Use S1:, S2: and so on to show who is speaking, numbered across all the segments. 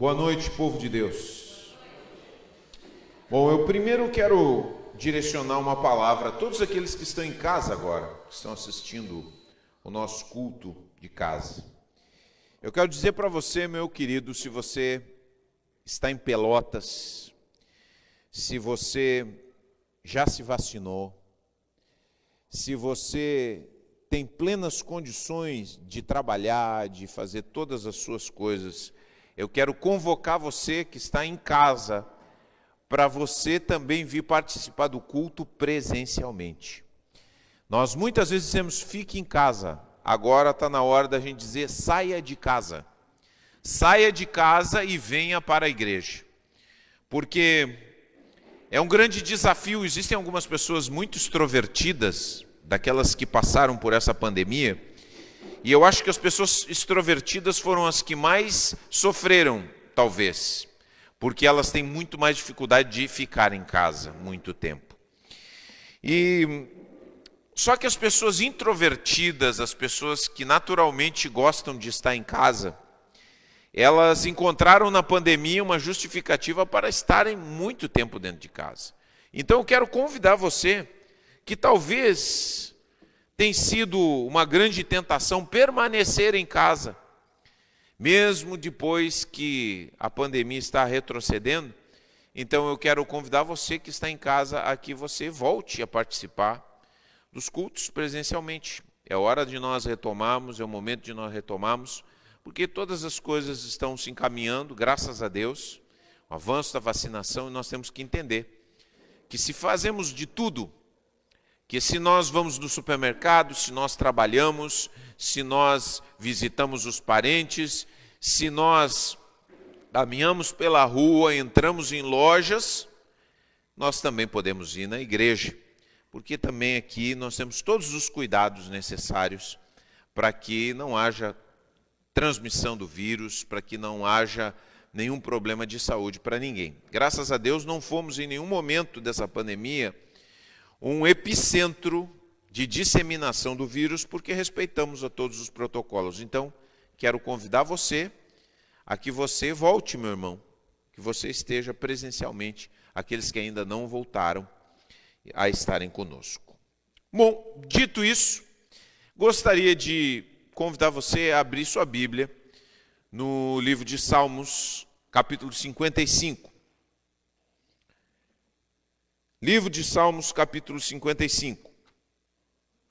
S1: Boa noite, povo de Deus. Bom, eu primeiro quero direcionar uma palavra a todos aqueles que estão em casa agora, que estão assistindo o nosso culto de casa. Eu quero dizer para você, meu querido, se você está em Pelotas, se você já se vacinou, se você tem plenas condições de trabalhar, de fazer todas as suas coisas, eu quero convocar você que está em casa para você também vir participar do culto presencialmente. Nós muitas vezes dizemos, fique em casa. Agora está na hora da gente dizer, saia de casa. Saia de casa e venha para a igreja. Porque é um grande desafio. Existem algumas pessoas muito extrovertidas, daquelas que passaram por essa pandemia, e eu acho que as pessoas extrovertidas foram as que mais sofreram, talvez, porque elas têm muito mais dificuldade de ficar em casa muito tempo. Só que as pessoas introvertidas, as pessoas que naturalmente gostam de estar em casa, elas encontraram na pandemia uma justificativa para estarem muito tempo dentro de casa. Então eu quero convidar você, que talvez tem sido uma grande tentação permanecer em casa, mesmo depois que a pandemia está retrocedendo. Então eu quero convidar você que está em casa a que você volte a participar dos cultos presencialmente. É hora de nós retomarmos, é o momento de nós retomarmos, porque todas as coisas estão se encaminhando, graças a Deus, o avanço da vacinação, e nós temos que entender que se fazemos de tudo, que se nós vamos no supermercado, se nós trabalhamos, se nós visitamos os parentes, se nós caminhamos pela rua, entramos em lojas, nós também podemos ir na igreja, porque também aqui nós temos todos os cuidados necessários para que não haja transmissão do vírus, para que não haja nenhum problema de saúde para ninguém. Graças a Deus não fomos em nenhum momento dessa pandemia um epicentro de disseminação do vírus, porque respeitamos a todos os protocolos. Então, quero convidar você a que você volte, meu irmão, que você esteja presencialmente, aqueles que ainda não voltaram a estarem conosco. Bom, dito isso, gostaria de convidar você a abrir sua Bíblia no livro de Salmos, capítulo 55. Livro de Salmos, capítulo 55.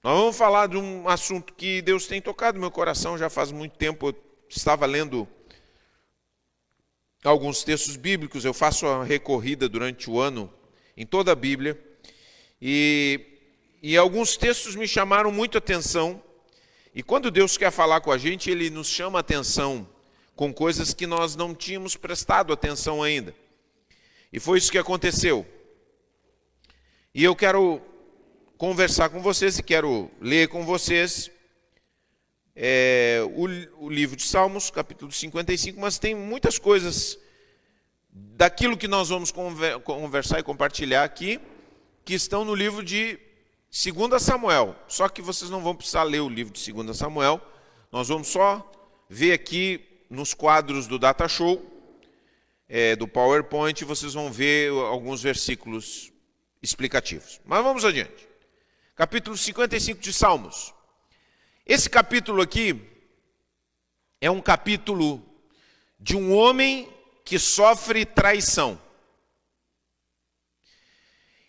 S1: Nós vamos falar de um assunto que Deus tem tocado no meu coração já faz muito tempo. Eu estava lendo alguns textos bíblicos, eu faço a recorrida durante o ano em toda a Bíblia, e alguns textos me chamaram muito a atenção, e quando Deus quer falar com a gente, Ele nos chama a atenção com coisas que nós não tínhamos prestado atenção ainda. E foi isso que aconteceu. E eu quero conversar com vocês e quero ler com vocês o livro de Salmos, capítulo 55, mas tem muitas coisas daquilo que nós vamos conversar e compartilhar aqui, que estão no livro de 2 Samuel. Só que vocês não vão precisar ler o livro de 2 Samuel, nós vamos só ver aqui nos quadros do Data Show, do PowerPoint, vocês vão ver alguns versículos explicativos. Mas vamos adiante. Capítulo 55 de Salmos. Esse capítulo aqui é um capítulo de um homem que sofre traição.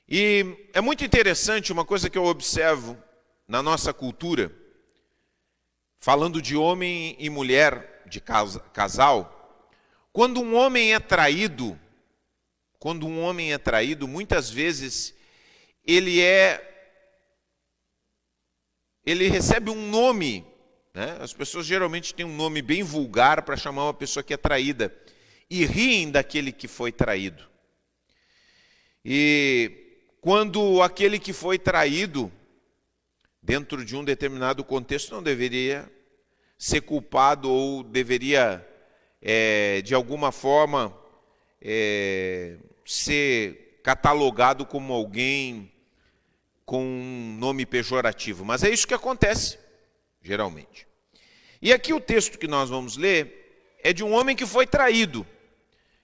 S1: E é muito interessante uma coisa que eu observo na nossa cultura, falando de homem e mulher, de casal, quando um homem é traído, muitas vezes ele recebe um nome, né? As pessoas geralmente têm um nome bem vulgar para chamar uma pessoa que é traída, e riem daquele que foi traído. E quando aquele que foi traído, dentro de um determinado contexto, não deveria ser culpado ou deveria, de alguma forma, ser catalogado como alguém com um nome pejorativo. Mas é isso que acontece, geralmente. E aqui o texto que nós vamos ler é de um homem que foi traído.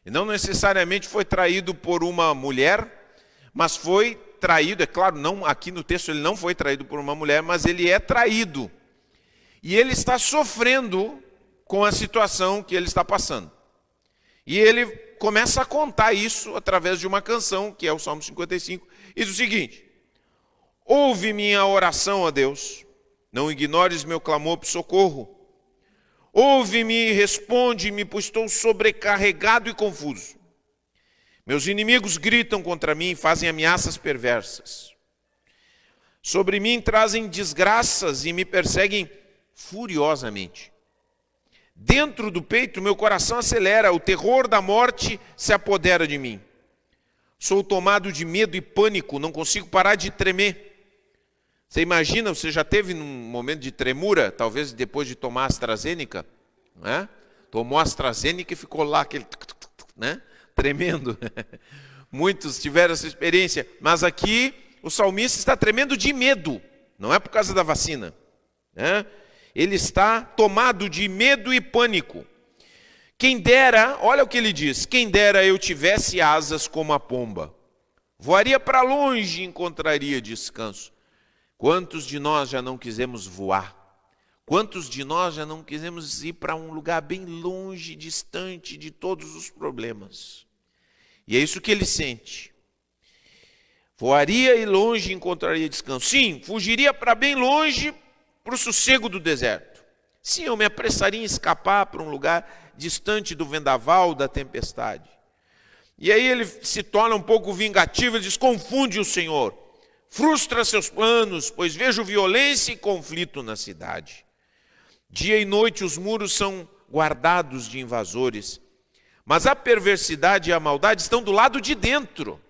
S1: E não necessariamente foi traído por uma mulher, mas foi traído, é claro, não, aqui no texto ele não foi traído por uma mulher, mas ele é traído. E ele está sofrendo com a situação que ele está passando. E ele começa a contar isso através de uma canção, que é o Salmo 55, e diz o seguinte: ouve minha oração, ó Deus, não ignores meu clamor por socorro. Ouve-me e responde-me, pois estou sobrecarregado e confuso. Meus inimigos gritam contra mim e fazem ameaças perversas. Sobre mim trazem desgraças e me perseguem furiosamente. Dentro do peito meu coração acelera, o terror da morte se apodera de mim. Sou tomado de medo e pânico, não consigo parar de tremer. Você imagina, você já teve num momento de tremura, talvez depois de tomar AstraZeneca, né? Tomou AstraZeneca e ficou lá, aquele, né? Tremendo. Muitos tiveram essa experiência, mas aqui o salmista está tremendo de medo, não é por causa da vacina, né? Ele está tomado de medo e pânico. Quem dera, olha o que ele diz, quem dera eu tivesse asas como a pomba, voaria para longe e encontraria descanso. Quantos de nós já não quisemos voar? Quantos de nós já não quisemos ir para um lugar bem longe, distante de todos os problemas? E é isso que ele sente. Voaria e longe encontraria descanso. Sim, fugiria para bem longe, para o sossego do deserto. Sim, eu me apressaria em escapar para um lugar distante do vendaval, da tempestade. E aí ele se torna um pouco vingativo, ele diz, confunde o Senhor. Frustra seus planos, pois vejo violência e conflito na cidade. Dia e noite os muros são guardados de invasores, mas a perversidade e a maldade estão do lado de dentro.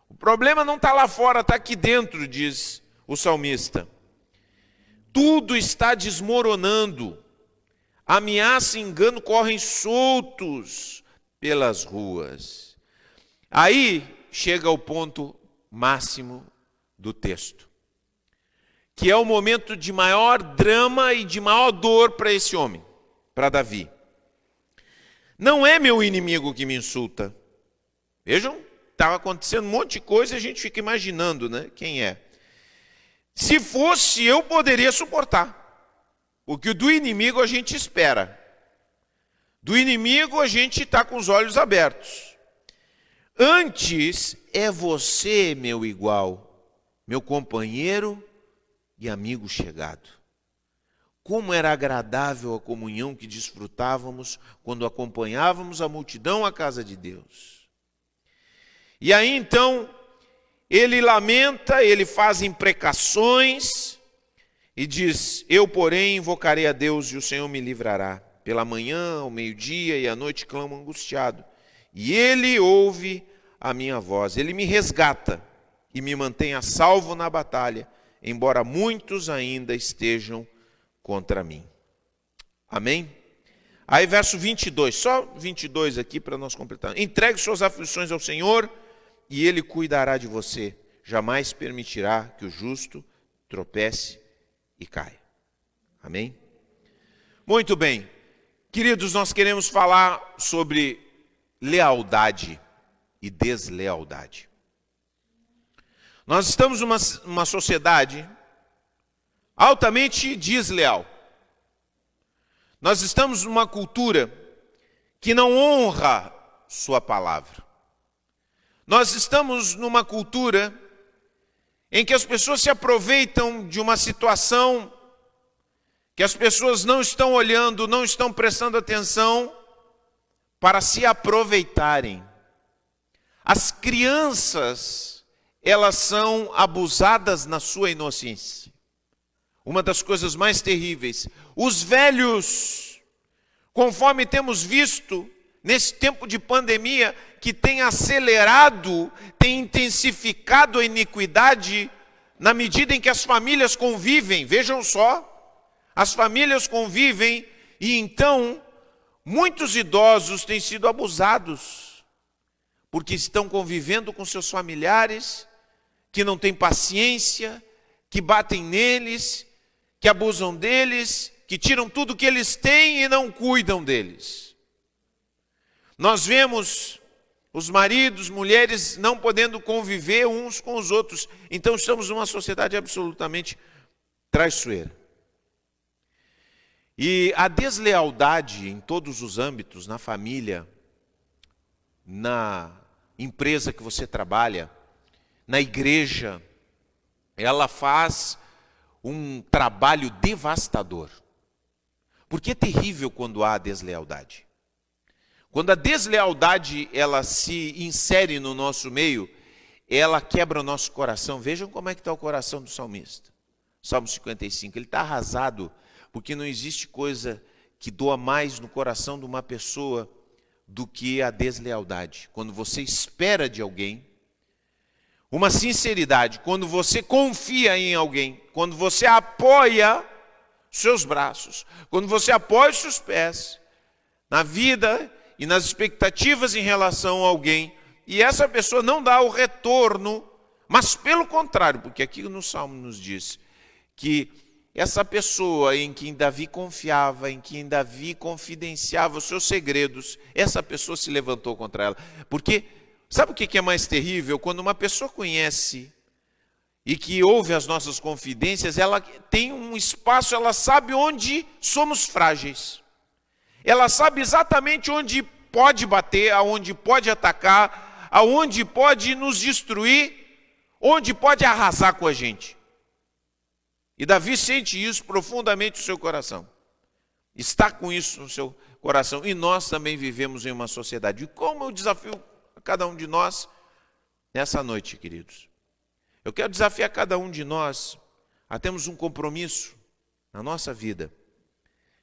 S1: O problema não está lá fora, está aqui dentro, diz o salmista. Tudo está desmoronando. Ameaça e engano correm soltos pelas ruas. Aí chega o ponto máximo do texto, que é o momento de maior drama e de maior dor para esse homem, para Davi. Não é meu inimigo que me insulta. Vejam, estava acontecendo um monte de coisa e a gente fica imaginando, né, quem é. Se fosse, eu poderia suportar, porque do inimigo a gente espera. Do inimigo a gente está com os olhos abertos. Antes é você, meu igual, meu companheiro e amigo chegado. Como era agradável a comunhão que desfrutávamos quando acompanhávamos a multidão à casa de Deus. E aí então, ele lamenta, ele faz imprecações e diz, eu porém invocarei a Deus e o Senhor me livrará. Pela manhã, ao meio-dia e à noite clamo angustiado. E ele ouve a minha voz, ele me resgata e me mantém a salvo na batalha, embora muitos ainda estejam contra mim. Amém? Aí verso 22, só 22 aqui para nós completar. Entregue suas aflições ao Senhor e Ele cuidará de você. Jamais permitirá que o justo tropece e caia. Amém? Muito bem. Queridos, nós queremos falar sobre lealdade e deslealdade. Nós estamos numa sociedade altamente desleal. Nós estamos numa cultura que não honra sua palavra. Nós estamos numa cultura em que as pessoas se aproveitam de uma situação que as pessoas não estão olhando, não estão prestando atenção para se aproveitarem. As crianças, elas são abusadas na sua inocência. Uma das coisas mais terríveis. Os velhos, conforme temos visto nesse tempo de pandemia, que tem acelerado, tem intensificado a iniquidade na medida em que as famílias convivem. Vejam só, as famílias convivem e então muitos idosos têm sido abusados, porque estão convivendo com seus familiares, que não têm paciência, que batem neles, que abusam deles, que tiram tudo que eles têm e não cuidam deles. Nós vemos os maridos, mulheres não podendo conviver uns com os outros. Então estamos numa sociedade absolutamente traiçoeira. E a deslealdade em todos os âmbitos, na família, na empresa que você trabalha, na igreja, ela faz um trabalho devastador. Porque é terrível quando há deslealdade. Quando a deslealdade ela se insere no nosso meio, ela quebra o nosso coração. Vejam como é que está o coração do salmista. Salmo 55, ele está arrasado, porque não existe coisa que doa mais no coração de uma pessoa do que a deslealdade. Quando você espera de alguém, uma sinceridade, quando você confia em alguém, quando você apoia seus braços, quando você apoia os seus pés na vida e nas expectativas em relação a alguém, e essa pessoa não dá o retorno, mas pelo contrário, porque aqui no Salmo nos diz que essa pessoa em quem Davi confiava, em quem Davi confidenciava os seus segredos, essa pessoa se levantou contra ela. Porque, sabe o que é mais terrível? Quando uma pessoa conhece e que ouve as nossas confidências, ela tem um espaço, ela sabe onde somos frágeis. Ela sabe exatamente onde pode bater, aonde pode atacar, aonde pode nos destruir, onde pode arrasar com a gente. E Davi sente isso profundamente no seu coração. Está com isso no seu coração. E nós também vivemos em uma sociedade. E como eu desafio a cada um de nós nessa noite, queridos? Eu quero desafiar cada um de nós a termos um compromisso na nossa vida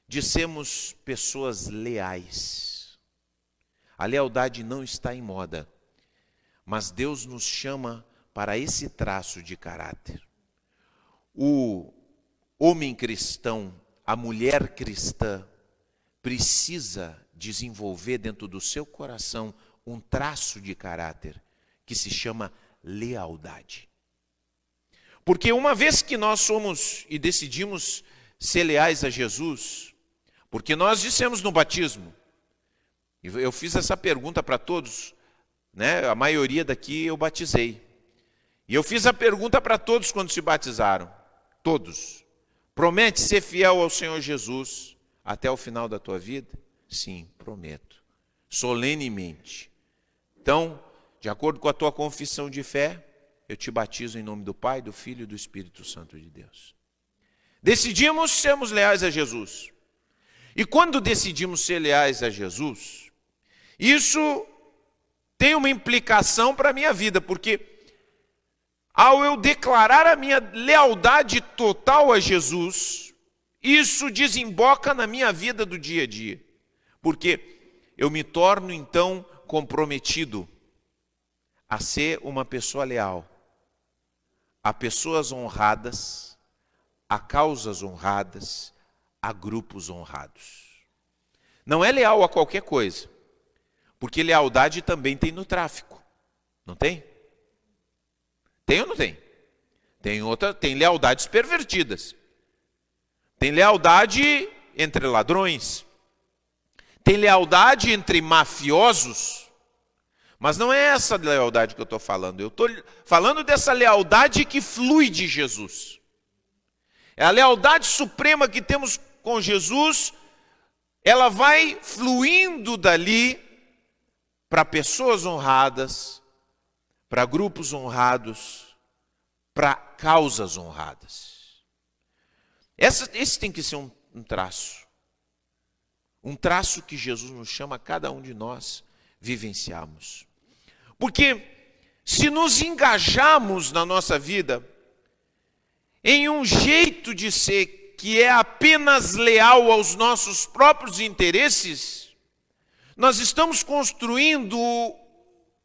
S1: de sermos pessoas leais. A lealdade não está em moda, mas Deus nos chama para esse traço de caráter. O homem cristão, a mulher cristã, precisa desenvolver dentro do seu coração um traço de caráter que se chama lealdade. Porque uma vez que nós somos e decidimos ser leais a Jesus, porque nós dissemos no batismo, eu fiz essa pergunta para todos, né? A maioria daqui eu batizei. E eu fiz a pergunta para todos quando se batizaram. Todos. Promete ser fiel ao Senhor Jesus até o final da tua vida? Sim, prometo. Solenemente. Então, de acordo com a tua confissão de fé, eu te batizo em nome do Pai, do Filho e do Espírito Santo de Deus. Decidimos sermos leais a Jesus. E quando decidimos ser leais a Jesus, isso tem uma implicação para a minha vida, porque ao eu declarar a minha lealdade total a Jesus, isso desemboca na minha vida do dia a dia. Porque eu me torno então comprometido a ser uma pessoa leal a pessoas honradas, a causas honradas, a grupos honrados. Não é leal a qualquer coisa, porque lealdade também tem no tráfico, não tem? Tem ou não tem? Tem lealdades pervertidas. Tem lealdade entre ladrões. Tem lealdade entre mafiosos. Mas não é essa lealdade que eu estou falando. Eu estou falando dessa lealdade que flui de Jesus. É a lealdade suprema que temos com Jesus. Ela vai fluindo dali para pessoas honradas, para grupos honrados, para causas honradas. Esse tem que ser um traço. Um traço que Jesus nos chama a cada um de nós vivenciarmos. Porque se nos engajarmos na nossa vida em um jeito de ser que é apenas leal aos nossos próprios interesses, nós estamos construindo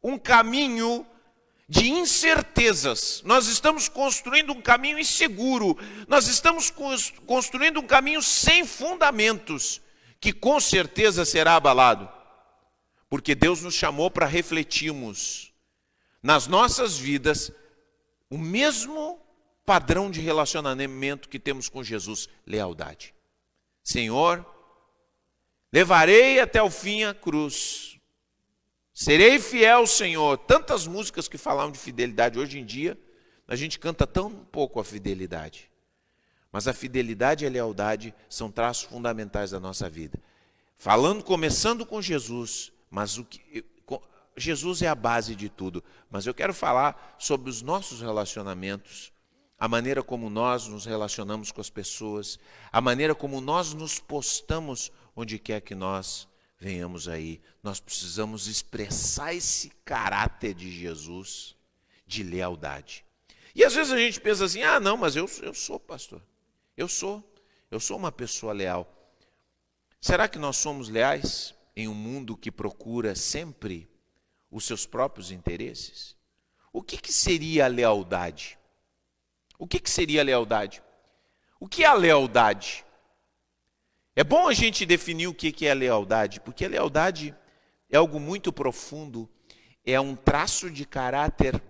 S1: um caminho de incertezas, nós estamos construindo um caminho inseguro, nós estamos construindo um caminho sem fundamentos, que com certeza será abalado. Porque Deus nos chamou para refletirmos nas nossas vidas o mesmo padrão de relacionamento que temos com Jesus, lealdade. Senhor, levarei até o fim a cruz, Serei fiel, Senhor. Tantas músicas que falavam de fidelidade. Hoje em dia, a gente canta tão pouco a fidelidade. Mas a fidelidade e a lealdade são traços fundamentais da nossa vida. Começando com Jesus, mas Jesus é a base de tudo. Mas eu quero falar sobre os nossos relacionamentos, a maneira como nós nos relacionamos com as pessoas, a maneira como nós nos postamos onde quer que nós venhamos aí. Nós precisamos expressar esse caráter de Jesus, de lealdade. E às vezes a gente pensa assim, não, mas eu sou pastor. Eu sou uma pessoa leal. Será que nós somos leais em um mundo que procura sempre os seus próprios interesses? O que seria a lealdade? O que seria a lealdade? O que é a lealdade? É bom a gente definir o que é a lealdade, porque a lealdade é algo muito profundo, é um traço de caráter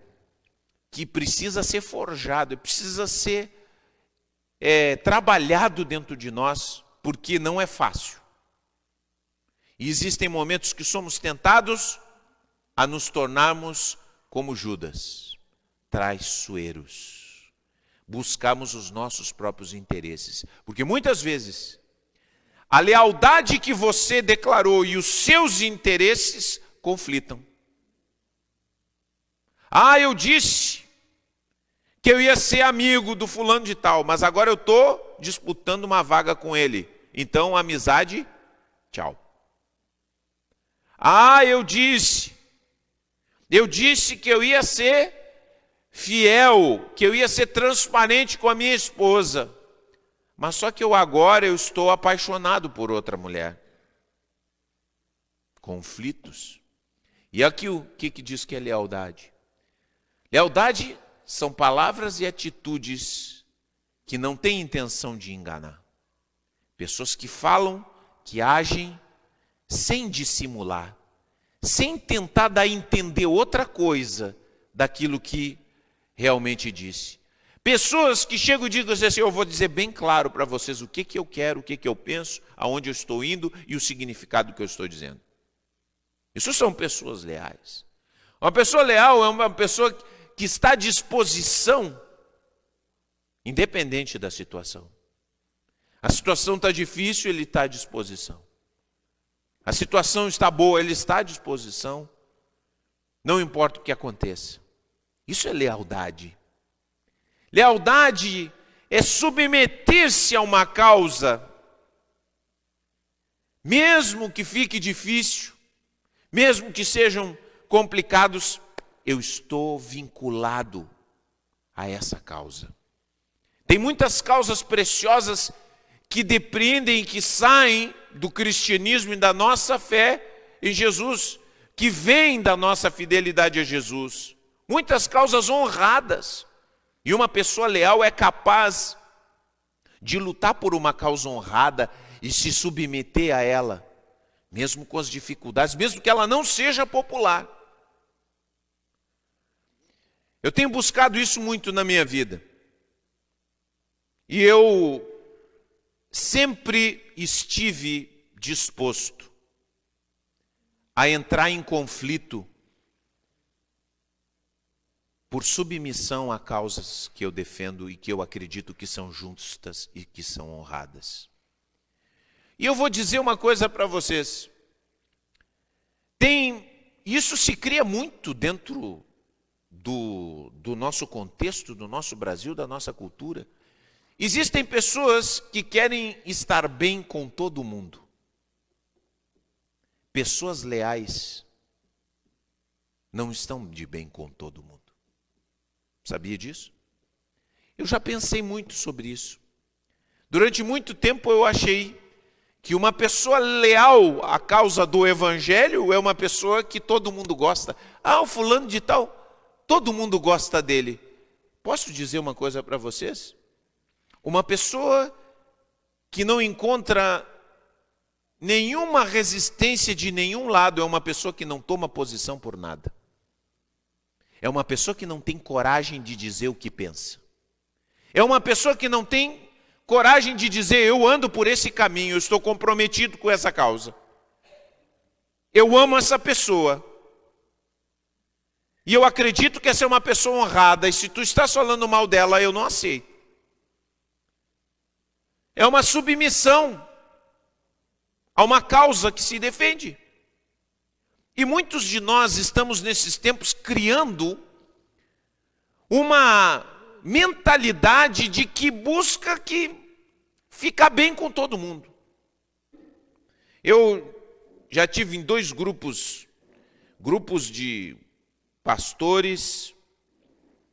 S1: que precisa ser forjado, precisa ser trabalhado dentro de nós, porque não é fácil. E existem momentos que somos tentados a nos tornarmos como Judas, traiçoeiros, buscamos os nossos próprios interesses, porque muitas vezes a lealdade que você declarou e os seus interesses conflitam. Eu disse que eu ia ser amigo do fulano de tal, mas agora eu estou disputando uma vaga com ele. Então, amizade, tchau. Eu disse que eu ia ser fiel, que eu ia ser transparente com a minha esposa, mas só que agora eu estou apaixonado por outra mulher. Conflitos. E aqui o que diz que é lealdade? Lealdade são palavras e atitudes que não têm intenção de enganar. Pessoas que falam, que agem sem dissimular, sem tentar dar a entender outra coisa daquilo que realmente disse. Pessoas que chegam e dizem assim, eu vou dizer bem claro para vocês o que eu quero, o que eu penso, aonde eu estou indo e o significado que eu estou dizendo. Isso são pessoas leais. Uma pessoa leal é uma pessoa que está à disposição, independente da situação. A situação está difícil, ele está à disposição. A situação está boa, ele está à disposição. Não importa o que aconteça. Isso é lealdade. Lealdade é submeter-se a uma causa, mesmo que fique difícil, mesmo que sejam complicados, eu estou vinculado a essa causa. Tem muitas causas preciosas que dependem, que saem do cristianismo e da nossa fé em Jesus, que vêm da nossa fidelidade a Jesus. Muitas causas honradas. E uma pessoa leal é capaz de lutar por uma causa honrada e se submeter a ela, mesmo com as dificuldades, mesmo que ela não seja popular. Eu tenho buscado isso muito na minha vida. E eu sempre estive disposto a entrar em conflito por submissão a causas que eu defendo e que eu acredito que são justas e que são honradas. E eu vou dizer uma coisa para vocês. Isso se cria muito dentro do nosso contexto, do nosso Brasil, da nossa cultura. Existem pessoas que querem estar bem com todo mundo. Pessoas leais não estão de bem com todo mundo. Sabia disso? Eu já pensei muito sobre isso. Durante muito tempo eu achei que uma pessoa leal à causa do evangelho é uma pessoa que todo mundo gosta. O fulano de tal, todo mundo gosta dele. Posso dizer uma coisa para vocês? Uma pessoa que não encontra nenhuma resistência de nenhum lado é uma pessoa que não toma posição por nada. É uma pessoa que não tem coragem de dizer o que pensa. É uma pessoa que não tem coragem de dizer, eu ando por esse caminho, eu estou comprometido com essa causa. Eu amo essa pessoa. E eu acredito que essa é uma pessoa honrada, e se tu estás falando mal dela, eu não aceito. É uma submissão a uma causa que se defende. E muitos de nós estamos nesses tempos criando uma mentalidade de que busca que ficar bem com todo mundo. Eu já tive em 2 grupos de pastores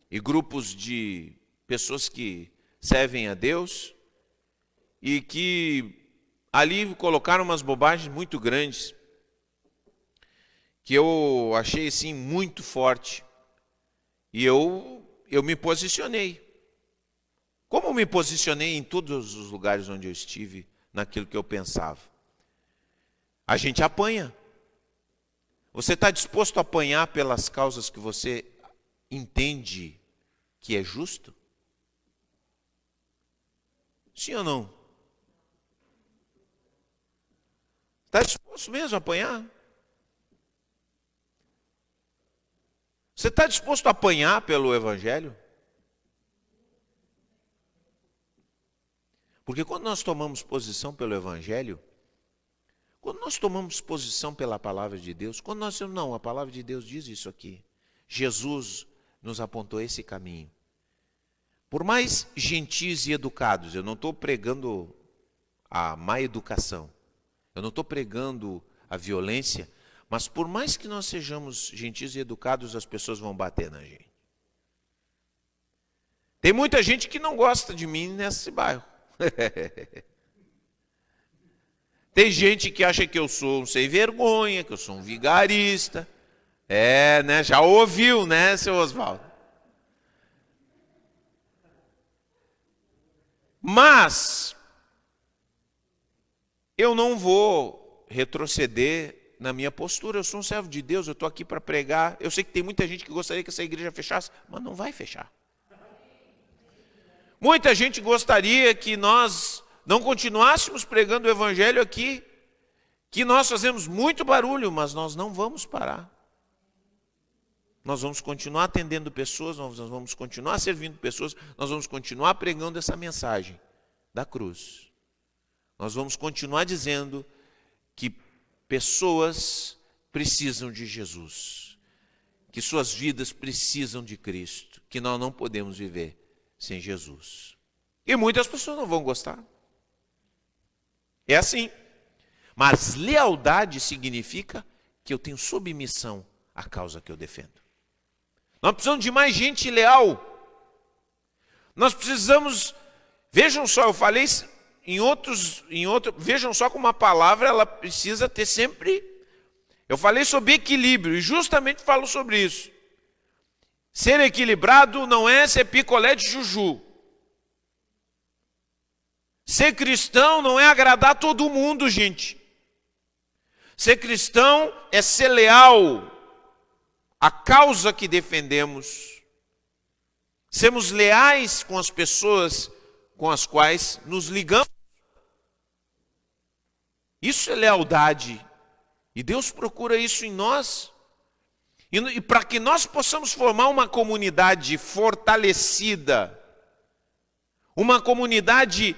S1: e grupos de pessoas que servem a Deus e que ali colocaram umas bobagens muito grandes que eu achei assim muito forte. E eu me posicionei. Como me posicionei em todos os lugares onde eu estive, naquilo que eu pensava. A gente apanha. Você está disposto a apanhar pelas causas que você entende que é justo? Sim ou não? Está disposto mesmo a apanhar? Você está disposto a apanhar pelo Evangelho? Porque quando nós tomamos posição pelo Evangelho, quando nós tomamos posição pela palavra de Deus, quando nós dizemos, não, a palavra de Deus diz isso aqui. Jesus nos apontou esse caminho. Por mais gentis e educados, eu não estou pregando a má educação, eu não estou pregando a violência, mas por mais que nós sejamos gentis e educados, as pessoas vão bater na gente. Tem muita gente que não gosta de mim nesse bairro. Tem gente que acha que eu sou um sem vergonha, que eu sou um vigarista. Né? Já ouviu, né, seu Oswaldo? Mas eu não vou retroceder na minha postura. Eu sou um servo de Deus, eu estou aqui para pregar. Eu sei que tem muita gente que gostaria que essa igreja fechasse, mas não vai fechar. Muita gente gostaria que nós não continuássemos pregando o Evangelho aqui, que nós fazemos muito barulho, mas nós não vamos parar. Nós vamos continuar atendendo pessoas, nós vamos continuar servindo pessoas, nós vamos continuar pregando essa mensagem da cruz. Nós vamos continuar dizendo que pessoas precisam de Jesus, que suas vidas precisam de Cristo, que nós não podemos viver sem Jesus. E muitas pessoas não vão gostar. É assim. Mas lealdade significa que eu tenho submissão à causa que eu defendo. Nós precisamos de mais gente leal. Nós precisamos, vejam só, eu falei vejam só como a palavra ela precisa ter sempre. Eu falei sobre equilíbrio e justamente falo sobre isso. Ser equilibrado não é ser picolé de juju. Ser cristão não é agradar todo mundo, gente. Ser cristão é ser leal à causa que defendemos. Sermos leais com as pessoas com as quais nos ligamos. Isso é lealdade. E Deus procura isso em nós. E para que nós possamos formar uma comunidade fortalecida, uma comunidade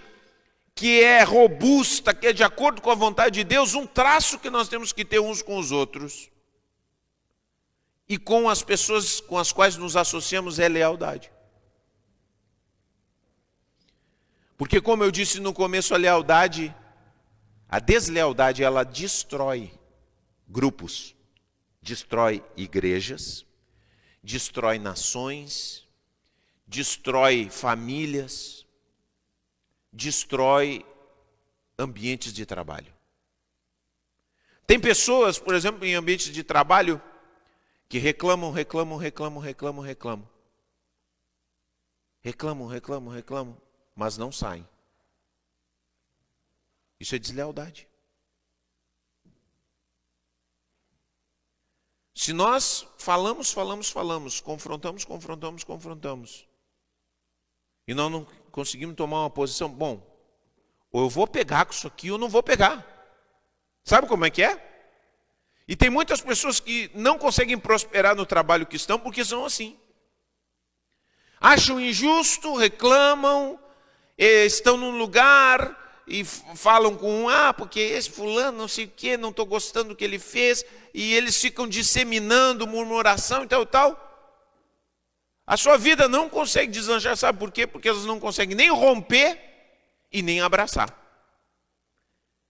S1: que é robusta, que é de acordo com a vontade de Deus, um traço que nós temos que ter uns com os outros e com as pessoas com as quais nos associamos é lealdade. Porque, como eu disse no começo, a deslealdade, ela destrói grupos, destrói igrejas, destrói nações, destrói famílias, destrói ambientes de trabalho. Tem pessoas, por exemplo, em ambientes de trabalho, que reclamam, mas não saem. Isso é deslealdade. Se nós falamos, confrontamos, e nós não conseguimos tomar uma posição, bom, ou eu vou pegar com isso aqui ou não vou pegar. Sabe como é que é? E tem muitas pessoas que não conseguem prosperar no trabalho que estão porque são assim. Acham injusto, reclamam, estão num lugar e falam com porque esse fulano não sei o que, não estou gostando do que ele fez, e eles ficam disseminando murmuração e tal. A sua vida não consegue deslanchar, sabe por quê? Porque elas não conseguem nem romper e nem abraçar.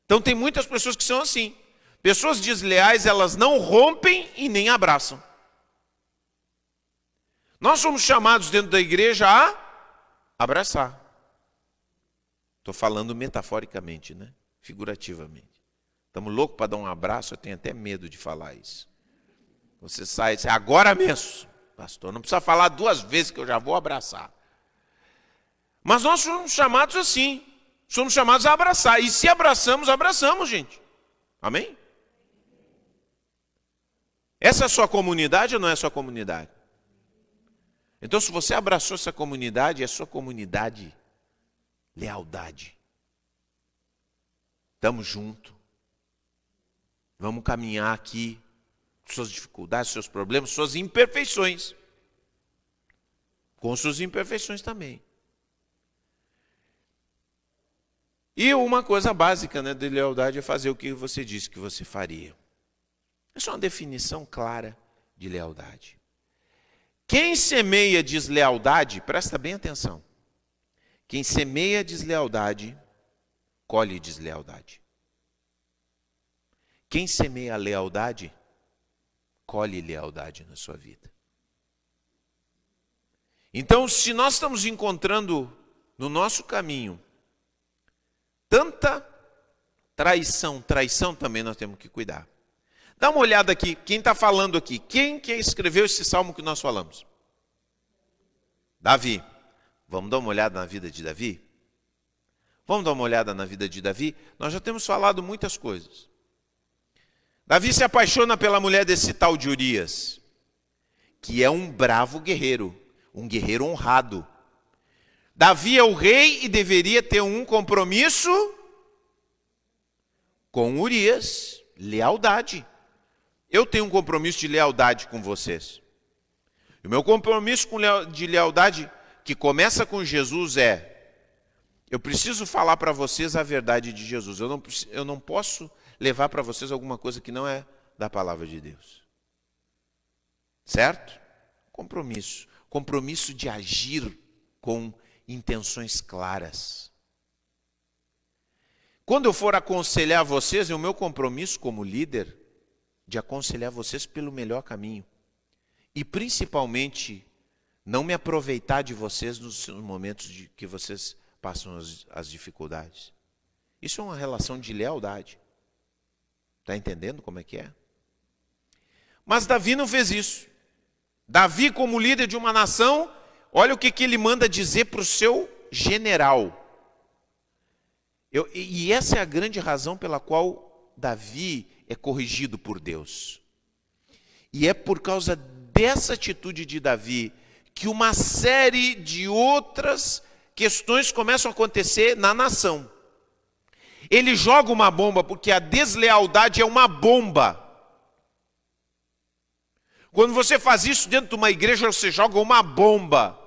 S1: Então tem muitas pessoas que são assim. Pessoas desleais, elas não rompem e nem abraçam. Nós somos chamados dentro da igreja a abraçar. Estou falando metaforicamente, né? Figurativamente. Estamos loucos para dar um abraço, eu tenho até medo de falar isso. Você sai e diz, agora mesmo, pastor, não precisa falar 2 vezes que eu já vou abraçar. Mas nós somos chamados assim, somos chamados a abraçar. E se abraçamos, abraçamos, gente. Amém? Essa é a sua comunidade ou não é a sua comunidade? Então, se você abraçou essa comunidade, é a sua comunidade, lealdade. Estamos juntos. Vamos caminhar aqui, suas dificuldades, seus problemas, suas imperfeições. Com suas imperfeições também. E uma coisa básica, né, de lealdade é fazer o que você disse que você faria. Essa é uma definição clara de lealdade. Quem semeia deslealdade, presta bem atenção. Quem semeia deslealdade, colhe deslealdade. Quem semeia lealdade, colhe lealdade na sua vida. Então, se nós estamos encontrando no nosso caminho tanta traição também nós temos que cuidar. Dá uma olhada aqui, quem está falando aqui? Quem que escreveu esse salmo que nós falamos? Davi. Vamos dar uma olhada na vida de Davi? Vamos dar uma olhada na vida de Davi? Nós já temos falado muitas coisas. Davi se apaixona pela mulher desse tal de Urias, que é um bravo guerreiro, um guerreiro honrado. Davi é o rei e deveria ter um compromisso com Urias, lealdade. Eu tenho um compromisso de lealdade com vocês. O meu compromisso de lealdade, que começa com Jesus, eu preciso falar para vocês a verdade de Jesus. Eu não posso levar para vocês alguma coisa que não é da palavra de Deus. Certo? Compromisso. Compromisso de agir com intenções claras. Quando eu for aconselhar vocês, é o meu compromisso como líder de aconselhar vocês pelo melhor caminho. E principalmente, não me aproveitar de vocês nos momentos que vocês passam as dificuldades. Isso é uma relação de lealdade. Está entendendo como é que é? Mas Davi não fez isso. Davi, como líder de uma nação, olha o que ele manda dizer para o seu general. E essa é a grande razão pela qual Davi é corrigido por Deus. E é por causa dessa atitude de Davi que uma série de outras questões começam a acontecer na nação. Ele joga uma bomba, porque a deslealdade é uma bomba. Quando você faz isso dentro de uma igreja, você joga uma bomba.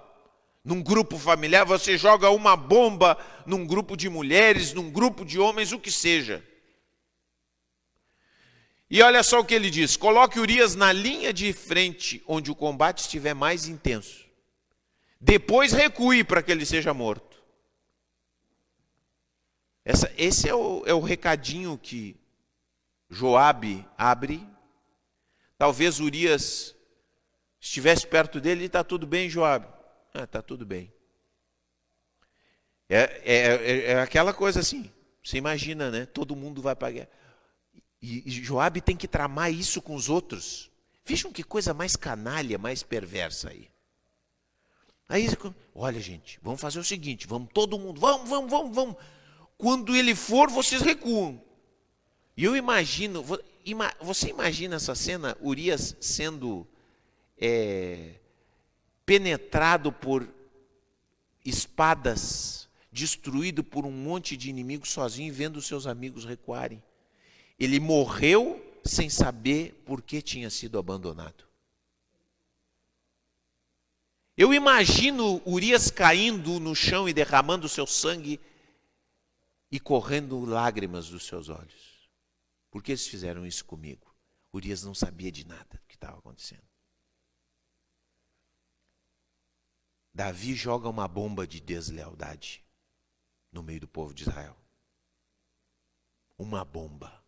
S1: Num grupo familiar, você joga uma bomba num grupo de mulheres, num grupo de homens, o que seja. E olha só o que ele diz: coloque Urias na linha de frente, onde o combate estiver mais intenso. Depois recue para que ele seja morto. Esse é o recadinho que Joabe abre. Talvez Urias estivesse perto dele e está tudo bem, Joabe? Está tudo bem. É aquela coisa assim, você imagina, né? Todo mundo vai para a guerra. E Joabe tem que tramar isso com os outros. Vejam que coisa mais canalha, mais perversa aí. Aí, olha gente, vamos fazer o seguinte, vamos todo mundo, vamos. Quando ele for, vocês recuam. E eu imagino, você imagina essa cena, Urias sendo penetrado por espadas, destruído por um monte de inimigos sozinho, vendo seus amigos recuarem. Ele morreu sem saber por que tinha sido abandonado. Eu imagino Urias caindo no chão e derramando seu sangue e correndo lágrimas dos seus olhos. Por que eles fizeram isso comigo? Urias não sabia de nada do que estava acontecendo. Davi joga uma bomba de deslealdade no meio do povo de Israel. Uma bomba.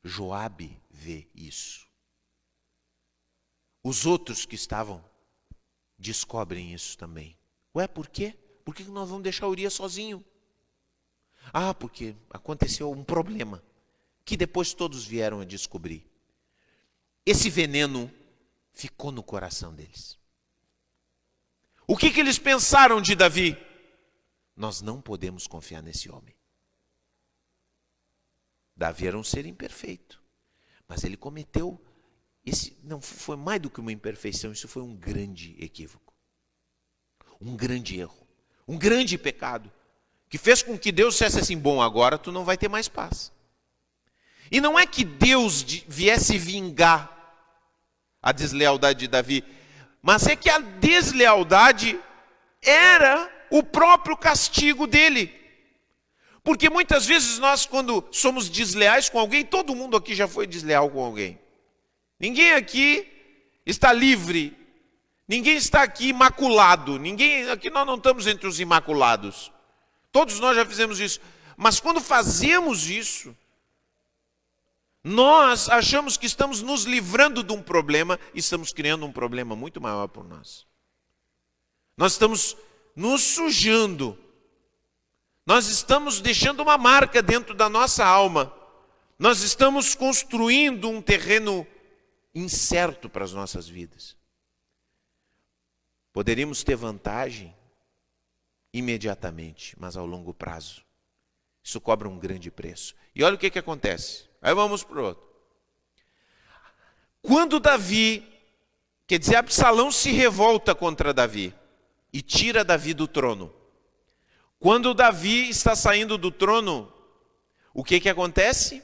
S1: Joabe vê isso. Os outros que estavam descobrem isso também. Ué, por quê? Por que nós vamos deixar Urias sozinho? Ah, porque aconteceu um problema que depois todos vieram a descobrir. Esse veneno ficou no coração deles. O que eles pensaram de Davi? Nós não podemos confiar nesse homem. Davi era um ser imperfeito, mas ele cometeu, não foi mais do que uma imperfeição, isso foi um grande equívoco, um grande erro, um grande pecado, que fez com que Deus dissesse assim, bom, agora tu não vai ter mais paz. E não é que Deus viesse vingar a deslealdade de Davi, mas é que a deslealdade era o próprio castigo dele. Porque muitas vezes nós, quando somos desleais com alguém, todo mundo aqui já foi desleal com alguém. Ninguém aqui está livre, ninguém está aqui imaculado, aqui nós não estamos entre os imaculados. Todos nós já fizemos isso. Mas quando fazemos isso, nós achamos que estamos nos livrando de um problema e estamos criando um problema muito maior por nós. Nós estamos nos sujando. Nós estamos deixando uma marca dentro da nossa alma. Nós estamos construindo um terreno incerto para as nossas vidas. Poderíamos ter vantagem imediatamente, mas ao longo prazo. Isso cobra um grande preço. E olha o que acontece. Aí vamos para o outro. Quando Absalão se revolta contra Davi e tira Davi do trono. Quando Davi está saindo do trono, o que acontece?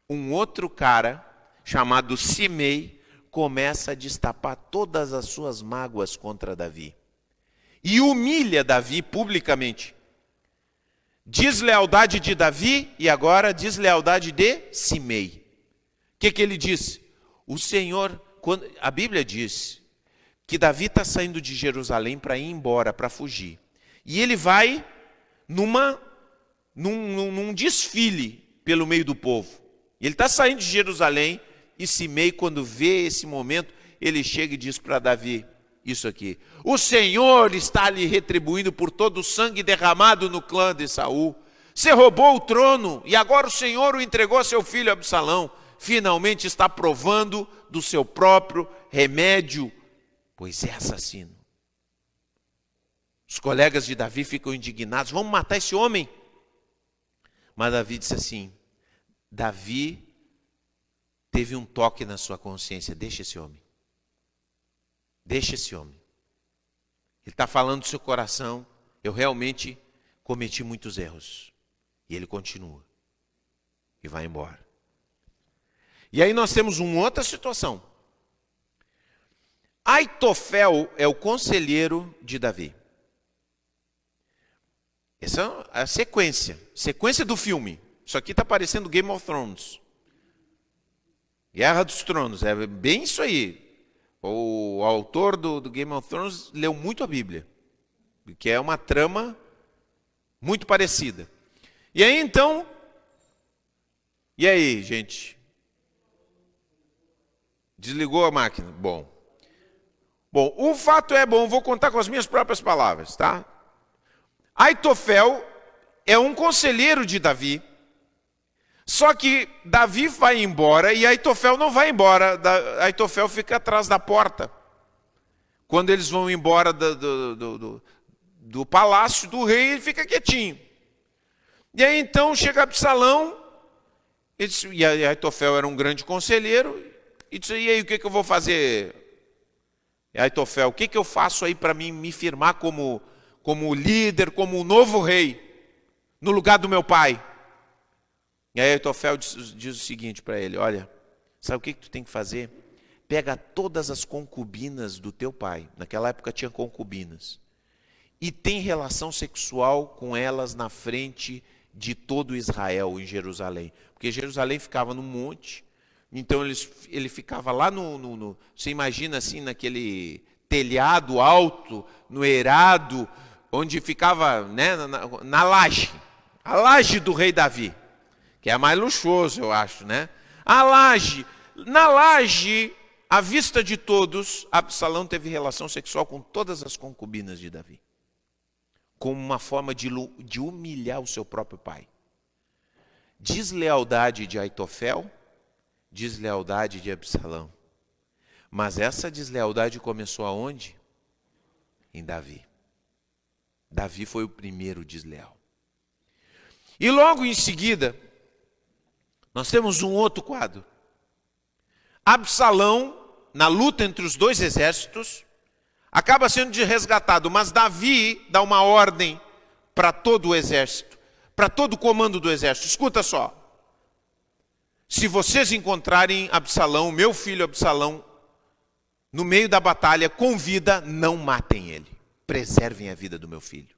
S1: Um outro cara, chamado Simei, começa a destapar todas as suas mágoas contra Davi. E humilha Davi publicamente. Deslealdade de Davi e agora deslealdade de Simei. O que ele diz? O Senhor, a Bíblia diz que Davi está saindo de Jerusalém para ir embora, para fugir. E ele vai num desfile pelo meio do povo. Ele está saindo de Jerusalém e Simei, quando vê esse momento, ele chega e diz para Davi isso aqui. O Senhor está lhe retribuindo por todo o sangue derramado no clã de Saul. Você roubou o trono e agora o Senhor o entregou a seu filho Absalão. Finalmente está provando do seu próprio remédio, pois é assassino. Os colegas de Davi ficam indignados, vamos matar esse homem. Mas Davi disse assim, Davi teve um toque na sua consciência, deixa esse homem. Deixa esse homem. Ele está falando do seu coração, eu realmente cometi muitos erros. E ele continua. E vai embora. E aí nós temos uma outra situação. Aitofel é o conselheiro de Davi. Essa é a sequência do filme. Isso aqui está parecendo Game of Thrones. Guerra dos Tronos, é bem isso aí. O autor do Game of Thrones leu muito a Bíblia, que é uma trama muito parecida. E aí então, e aí, gente? Desligou a máquina? Bom, o fato é bom, vou contar com as minhas próprias palavras, tá? Aitofel é um conselheiro de Davi, só que Davi vai embora e Aitofel não vai embora, Aitofel fica atrás da porta. Quando eles vão embora do palácio do rei, ele fica quietinho. E aí então chega Absalão, e Aitofel era um grande conselheiro, e disse, e aí o que eu vou fazer? E Aitofel, o que eu faço aí para me firmar como líder, como o novo rei, no lugar do meu pai? E aí Aitofel diz o seguinte para ele, olha, Sabe o que tu tem que fazer? Pega todas as concubinas do teu pai, naquela época tinha concubinas, e tem relação sexual com elas na frente de todo Israel em Jerusalém. Porque Jerusalém ficava no monte, então ele ficava lá você imagina assim, naquele telhado alto, no eirado, onde ficava, né, na laje, a laje do rei Davi, que é a mais luxuoso, eu acho, né? A laje, na laje, à vista de todos, Absalão teve relação sexual com todas as concubinas de Davi, como uma forma de humilhar o seu próprio pai. Deslealdade de Aitofel, deslealdade de Absalão. Mas essa deslealdade começou aonde? Em Davi. Davi foi o primeiro desleal. E logo em seguida, nós temos um outro quadro. Absalão, na luta entre os dois exércitos, acaba sendo resgatado, mas Davi dá uma ordem para todo o exército, para todo o comando do exército. Escuta só. Se vocês encontrarem Absalão, meu filho Absalão, no meio da batalha, com vida, não matem ele. Preservem a vida do meu filho.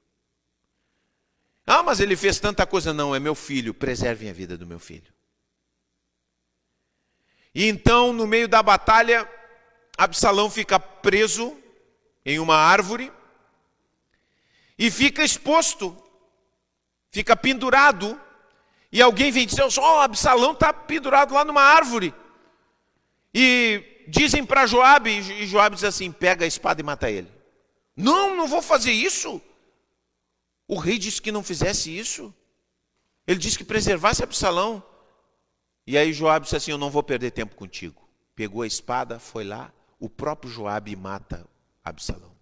S1: Ah, mas ele fez tanta coisa. Não, é meu filho. Preservem a vida do meu filho. E então, no meio da batalha, Absalão fica preso em uma árvore e fica exposto, fica pendurado. E alguém vem dizer, Absalão está pendurado lá numa árvore. E dizem para Joabe, e Joabe diz assim, pega a espada e mata ele. Não vou fazer isso. O rei disse que não fizesse isso. Ele disse que preservasse Absalão. E aí Joabe disse assim, eu não vou perder tempo contigo. Pegou a espada, foi lá, o próprio Joabe mata Absalão.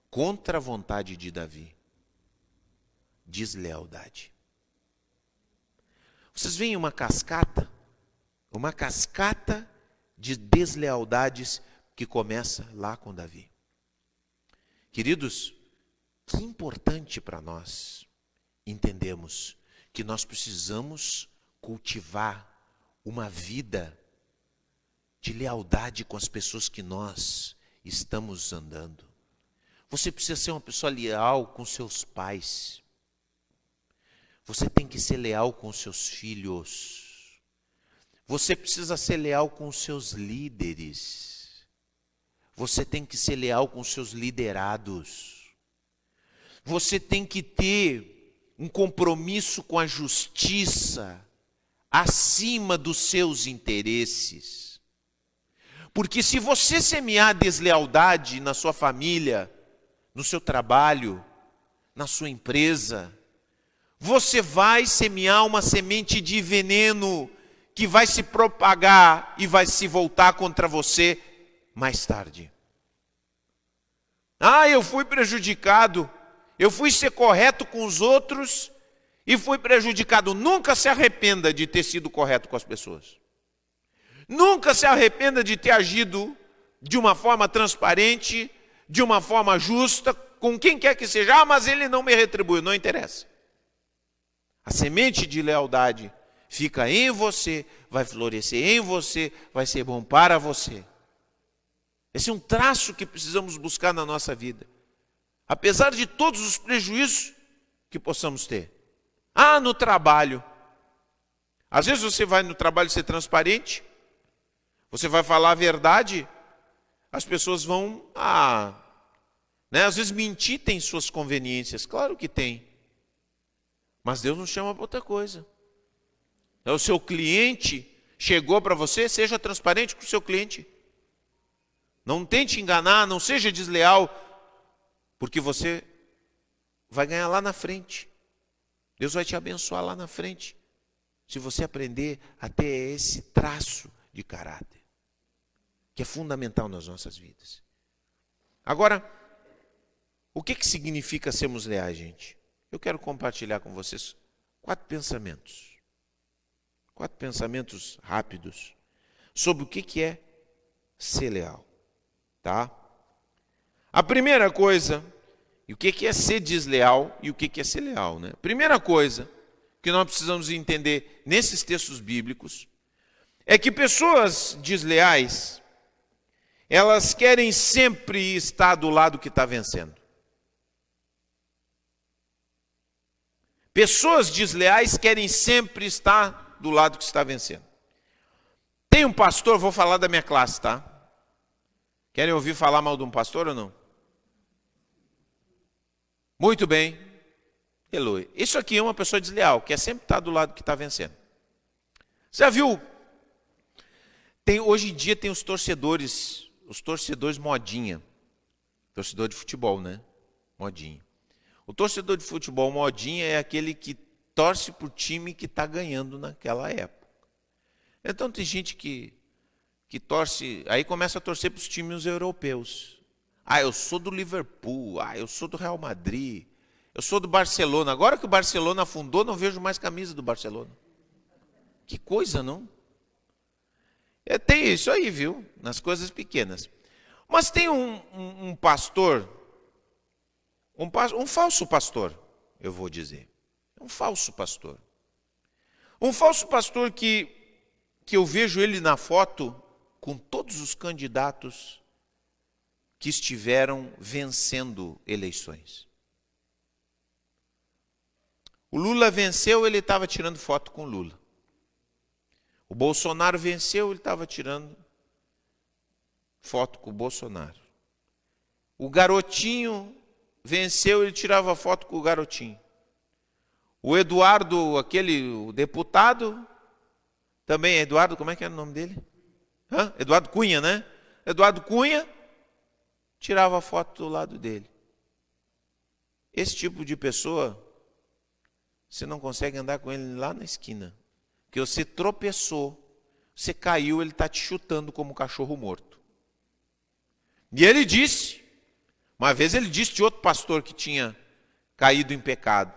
S1: Contra a vontade de Davi. Deslealdade. Vocês veem uma cascata de deslealdades que começa lá com Davi. Queridos, que importante para nós entendermos que nós precisamos cultivar uma vida de lealdade com as pessoas que nós estamos andando. Você precisa ser uma pessoa leal com seus pais. Você tem que ser leal com seus filhos. Você precisa ser leal com os seus líderes. Você tem que ser leal com os seus liderados. Você tem que ter um compromisso com a justiça acima dos seus interesses. Porque se você semear deslealdade na sua família, no seu trabalho, na sua empresa, você vai semear uma semente de veneno que vai se propagar e vai se voltar contra você mais tarde. Eu fui prejudicado, eu fui ser correto com os outros e fui prejudicado. Nunca se arrependa de ter sido correto com as pessoas. Nunca se arrependa de ter agido de uma forma transparente, de uma forma justa, com quem quer que seja. Mas ele não me retribuiu, não interessa. A semente de lealdade fica em você, vai florescer em você, vai ser bom para você. Esse é um traço que precisamos buscar na nossa vida. Apesar de todos os prejuízos que possamos ter. No trabalho. Às vezes você vai no trabalho ser transparente, você vai falar a verdade, as pessoas vão, às vezes mentir tem suas conveniências, claro que tem. Mas Deus nos chama para outra coisa. O seu cliente chegou para você, seja transparente com o seu cliente. Não tente enganar, não seja desleal, porque você vai ganhar lá na frente. Deus vai te abençoar lá na frente, se você aprender a ter esse traço de caráter, que é fundamental nas nossas vidas. Agora, o que significa sermos leais, gente? Eu quero compartilhar com vocês 4 pensamentos. 4 pensamentos rápidos sobre o que é ser leal. Tá? A primeira coisa, e o que é ser desleal e o que é ser leal, né? Primeira coisa que nós precisamos entender nesses textos bíblicos é que pessoas desleais, elas querem sempre estar do lado que está vencendo. Pessoas desleais querem sempre estar do lado que está vencendo. Tem um pastor, vou falar da minha classe, tá? Querem ouvir falar mal de um pastor ou não? Muito bem. Aleluia. Isso aqui é uma pessoa desleal, que é sempre estar do lado que está vencendo. Você já viu? Hoje em dia tem os torcedores modinha. Torcedor de futebol, né? Modinha. O torcedor de futebol modinha é aquele que torce para o time que está ganhando naquela época. Então tem gente que torce, aí começa a torcer para os times europeus. Ah, eu sou do Liverpool, eu sou do Real Madrid, eu sou do Barcelona. Agora que o Barcelona afundou, não vejo mais camisa do Barcelona. Que coisa, não? Tem isso aí, viu? Nas coisas pequenas. Mas tem um pastor, um falso pastor, eu vou dizer. Um falso pastor. Um falso pastor que eu vejo ele na foto com todos os candidatos que estiveram vencendo eleições. O Lula venceu, ele estava tirando foto com o Lula. O Bolsonaro venceu, ele estava tirando foto com o Bolsonaro. O garotinho venceu, ele tirava foto com o garotinho. O Eduardo, o deputado, também, Eduardo, como é que era o nome dele? Eduardo Cunha, né? Eduardo Cunha tirava foto do lado dele. Esse tipo de pessoa, você não consegue andar com ele lá na esquina. Porque você tropeçou, você caiu, ele está te chutando como um cachorro morto. E ele disse, uma vez ele disse de outro pastor que tinha caído em pecado: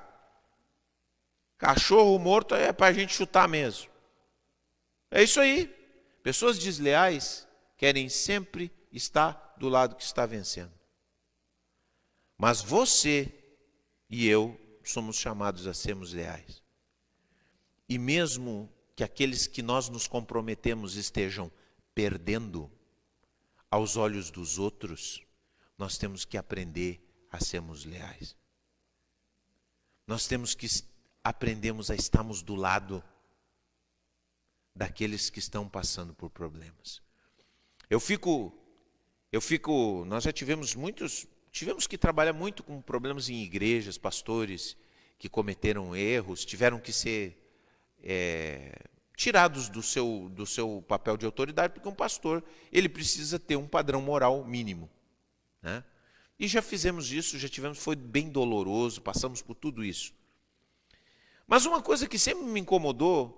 S1: cachorro morto é para a gente chutar mesmo. É isso aí. Pessoas desleais querem sempre estar do lado que está vencendo. Mas você e eu somos chamados a sermos leais. E mesmo que aqueles que nós nos comprometemos estejam perdendo, aos olhos dos outros, nós temos que aprender a sermos leais. Nós temos que aprendermos a estarmos do lado daqueles que estão passando por problemas. Nós já tivemos que trabalhar muito com problemas em igrejas, pastores que cometeram erros, tiveram que ser tirados do seu papel de autoridade, porque um pastor, ele precisa ter um padrão moral mínimo, né? E já fizemos isso, foi bem doloroso, passamos por tudo isso. Mas uma coisa que sempre me incomodou,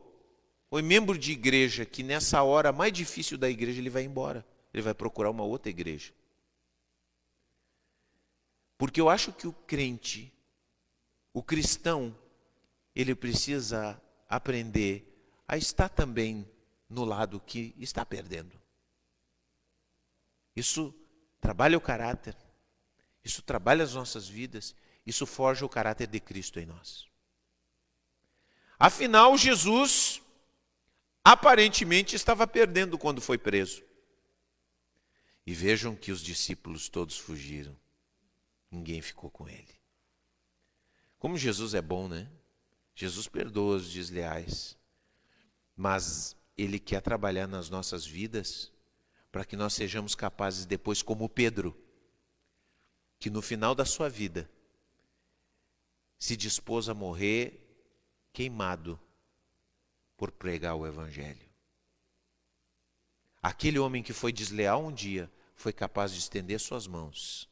S1: foi membro de igreja que nessa hora mais difícil da igreja ele vai embora, ele vai procurar uma outra igreja. Porque eu acho que o crente, o cristão, ele precisa aprender a estar também no lado que está perdendo. Isso trabalha o caráter, isso trabalha as nossas vidas, isso forja o caráter de Cristo em nós. Afinal, Jesus aparentemente estava perdendo quando foi preso. E vejam que os discípulos todos fugiram. Ninguém ficou com ele. Como Jesus é bom, né? Jesus perdoa os desleais. Mas Ele quer trabalhar nas nossas vidas para que nós sejamos capazes depois, como Pedro, que no final da sua vida se dispôs a morrer queimado por pregar o Evangelho. Aquele homem que foi desleal um dia foi capaz de estender suas mãos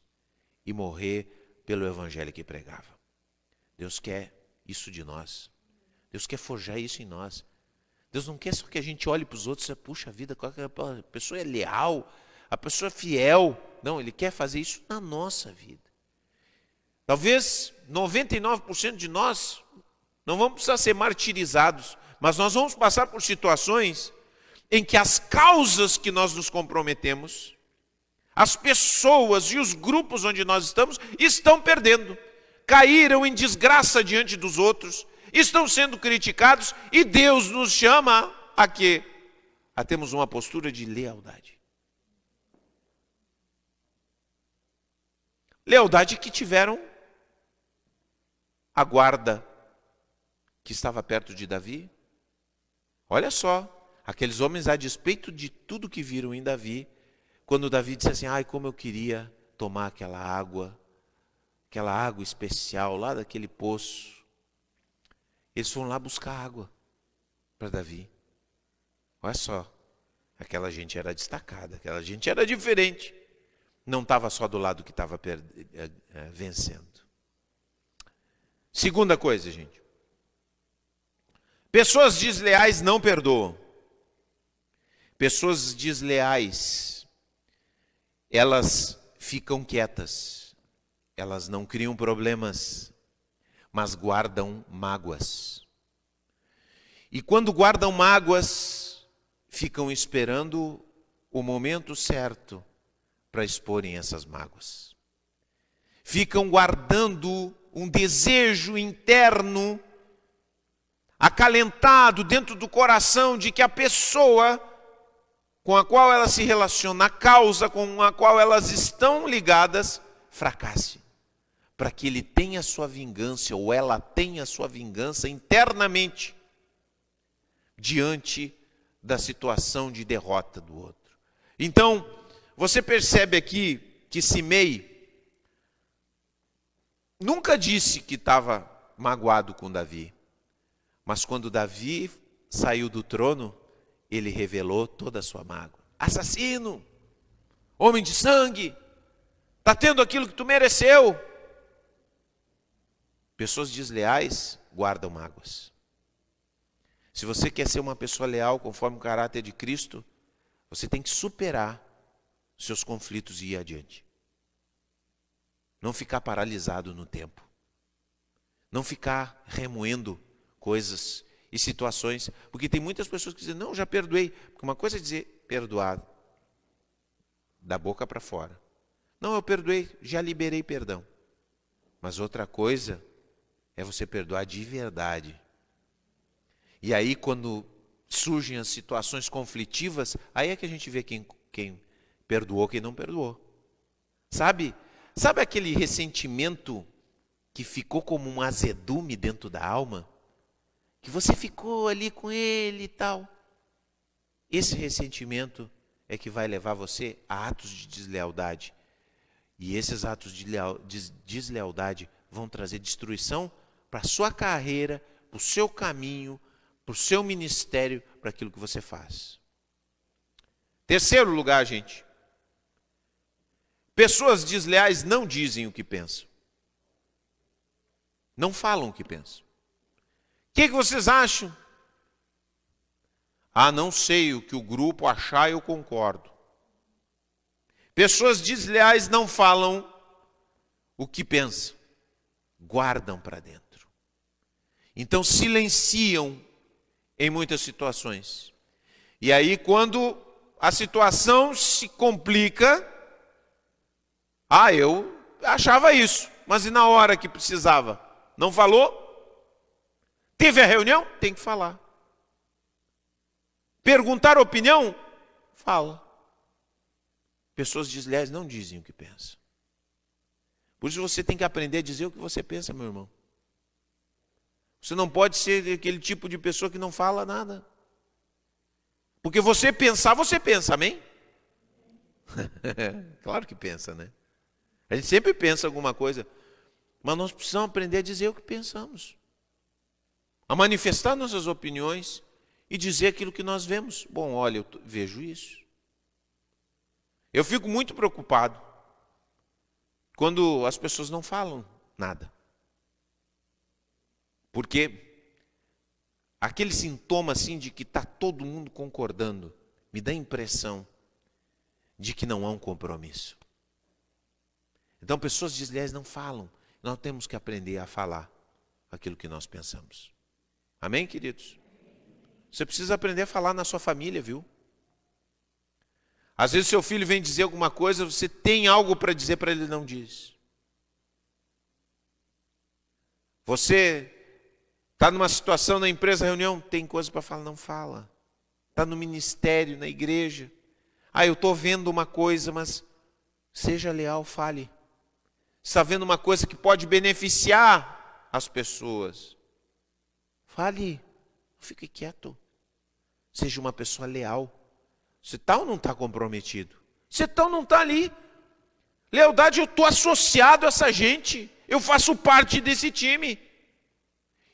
S1: e morrer pelo Evangelho que pregava. Deus quer isso de nós. Deus quer forjar isso em nós. Deus não quer só que a gente olhe para os outros e puxa vida, a pessoa é leal, a pessoa é fiel. Não, Ele quer fazer isso na nossa vida. Talvez 99% de nós não vamos precisar ser martirizados, mas nós vamos passar por situações em que as causas que nós nos comprometemos, as pessoas e os grupos onde nós estão perdendo, caíram em desgraça diante dos outros, estão sendo criticados, e Deus nos chama a quê? a termos uma postura de lealdade. Lealdade que tiveram a guarda que estava perto de Davi. Olha só, aqueles homens, a despeito de tudo que viram em Davi, quando Davi disse assim, ai, como eu queria tomar aquela água especial lá daquele poço. Eles foram lá buscar água para Davi. Olha só, aquela gente era destacada, aquela gente era diferente. Não estava só do lado que estava vencendo. Segunda coisa, gente. Pessoas desleais não perdoam. Pessoas desleais, elas ficam quietas. Elas não criam problemas, mas guardam mágoas. E quando guardam mágoas, ficam esperando o momento certo para exporem essas mágoas. Ficam guardando um desejo interno, acalentado dentro do coração de que a pessoa com a qual ela se relaciona, a causa com a qual elas estão ligadas, fracasse. Para que ele tenha sua vingança, ou ela tenha sua vingança internamente, diante da situação de derrota do outro. Então, você percebe aqui que Simei nunca disse que estava magoado com Davi. Mas quando Davi saiu do trono, ele revelou toda a sua mágoa. Assassino, homem de sangue, está tendo aquilo que tu mereceu. Pessoas desleais guardam mágoas. Se você quer ser uma pessoa leal conforme o caráter de Cristo, você tem que superar seus conflitos e ir adiante. Não ficar paralisado no tempo. Não ficar remoendo coisas e situações. Porque tem muitas pessoas que dizem, não, já perdoei. Porque uma coisa é dizer perdoado, da boca para fora. Não, eu perdoei, já liberei perdão. Mas outra coisa é você perdoar de verdade. E aí quando surgem as situações conflitivas, aí é que a gente vê quem perdoou, quem não perdoou. Sabe aquele ressentimento que ficou como um azedume dentro da alma? Que você ficou ali com ele e tal. Esse ressentimento é que vai levar você a atos de deslealdade. E esses atos de deslealdade vão trazer destruição para a sua carreira, para o seu caminho, para o seu ministério, para aquilo que você faz. Terceiro lugar, gente. Pessoas desleais não dizem o que pensam. Não falam o que pensam. O que vocês acham? Ah, não sei, o que o grupo achar, eu concordo. Pessoas desleais não falam o que pensam. Guardam para dentro. Então silenciam em muitas situações. E aí quando a situação se complica, eu achava isso, mas e na hora que precisava? Não falou? Teve a reunião? Tem que falar. Perguntar opinião? Fala. Pessoas desleais não dizem o que pensam. Por isso você tem que aprender a dizer o que você pensa, meu irmão. Você não pode ser aquele tipo de pessoa que não fala nada. Porque você pensar, você pensa, amém? Claro que pensa, né? A gente sempre pensa alguma coisa. Mas nós precisamos aprender a dizer o que pensamos. A manifestar nossas opiniões e dizer aquilo que nós vemos. Bom, olha, eu vejo isso. Eu fico muito preocupado quando as pessoas não falam nada. Porque aquele sintoma assim de que está todo mundo concordando, me dá a impressão de que não há um compromisso. Então pessoas desleais não falam. Nós temos que aprender a falar aquilo que nós pensamos. Amém, queridos? Você precisa aprender a falar na sua família, viu? Às vezes seu filho vem dizer alguma coisa, você tem algo para dizer para ele, não diz. Você está numa situação na empresa, reunião, tem coisa para falar, não fala. está no ministério, na igreja. Eu estou vendo uma coisa, mas seja leal, fale. Está vendo uma coisa que pode beneficiar as pessoas, fale, fique quieto. Seja uma pessoa leal. Você está ou não está comprometido? Você está ou não está ali? Lealdade, eu estou associado a essa gente. Eu faço parte desse time.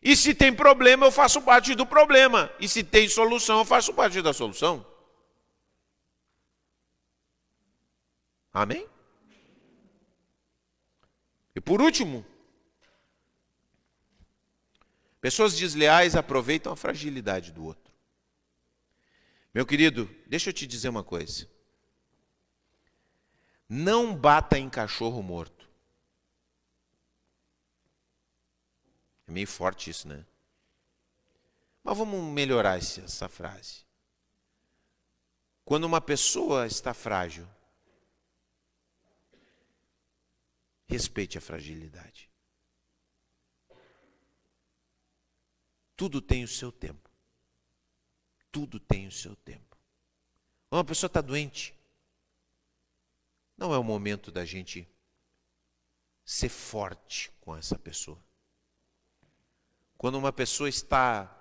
S1: E se tem problema, eu faço parte do problema. E se tem solução, eu faço parte da solução. Amém? E por último, pessoas desleais aproveitam a fragilidade do outro. Meu querido, deixa eu te dizer uma coisa. Não bata em cachorro morto. É meio forte isso, né? Mas vamos melhorar essa frase. Quando uma pessoa está frágil, respeite a fragilidade. Tudo tem o seu tempo. Tudo tem o seu tempo. Quando uma pessoa está doente, não é o momento da gente ser forte com essa pessoa. Quando uma pessoa está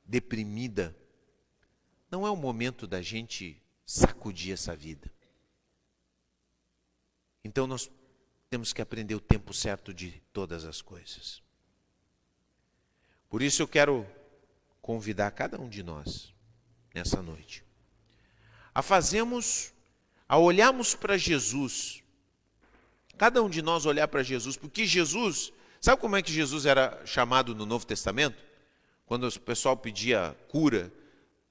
S1: deprimida, não é o momento da gente sacudir essa vida. Então nós temos que aprender o tempo certo de todas as coisas. Por isso eu quero convidar cada um de nós, nessa noite, a olharmos para Jesus, cada um de nós olhar para Jesus, porque Jesus, sabe como é que Jesus era chamado no Novo Testamento? Quando o pessoal pedia cura,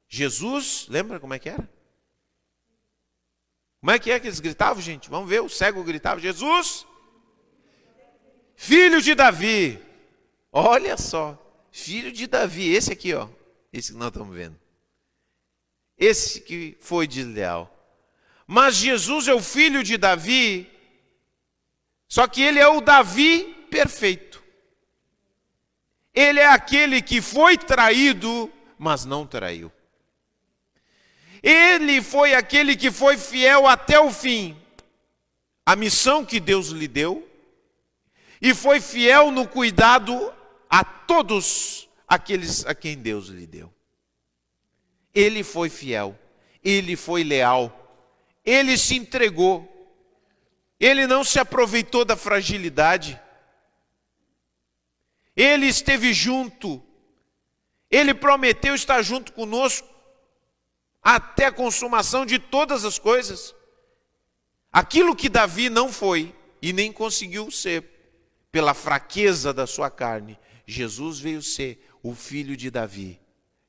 S1: Jesus, lembra como é que era? Como é que eles gritavam, gente? Vamos ver, o cego gritava, Jesus, filho de Davi. Olha só, filho de Davi, esse aqui, ó, esse que nós estamos vendo. Esse que foi desleal. Mas Jesus é o filho de Davi, só que ele é o Davi perfeito. Ele é aquele que foi traído, mas não traiu. Ele foi aquele que foi fiel até o fim, a missão que Deus lhe deu, e foi fiel no cuidado a todos aqueles a quem Deus lhe deu. Ele foi fiel, ele foi leal, ele se entregou, ele não se aproveitou da fragilidade, ele esteve junto, ele prometeu estar junto conosco até a consumação de todas as coisas. Aquilo que Davi não foi e nem conseguiu ser, pela fraqueza da sua carne, Jesus veio ser o filho de Davi,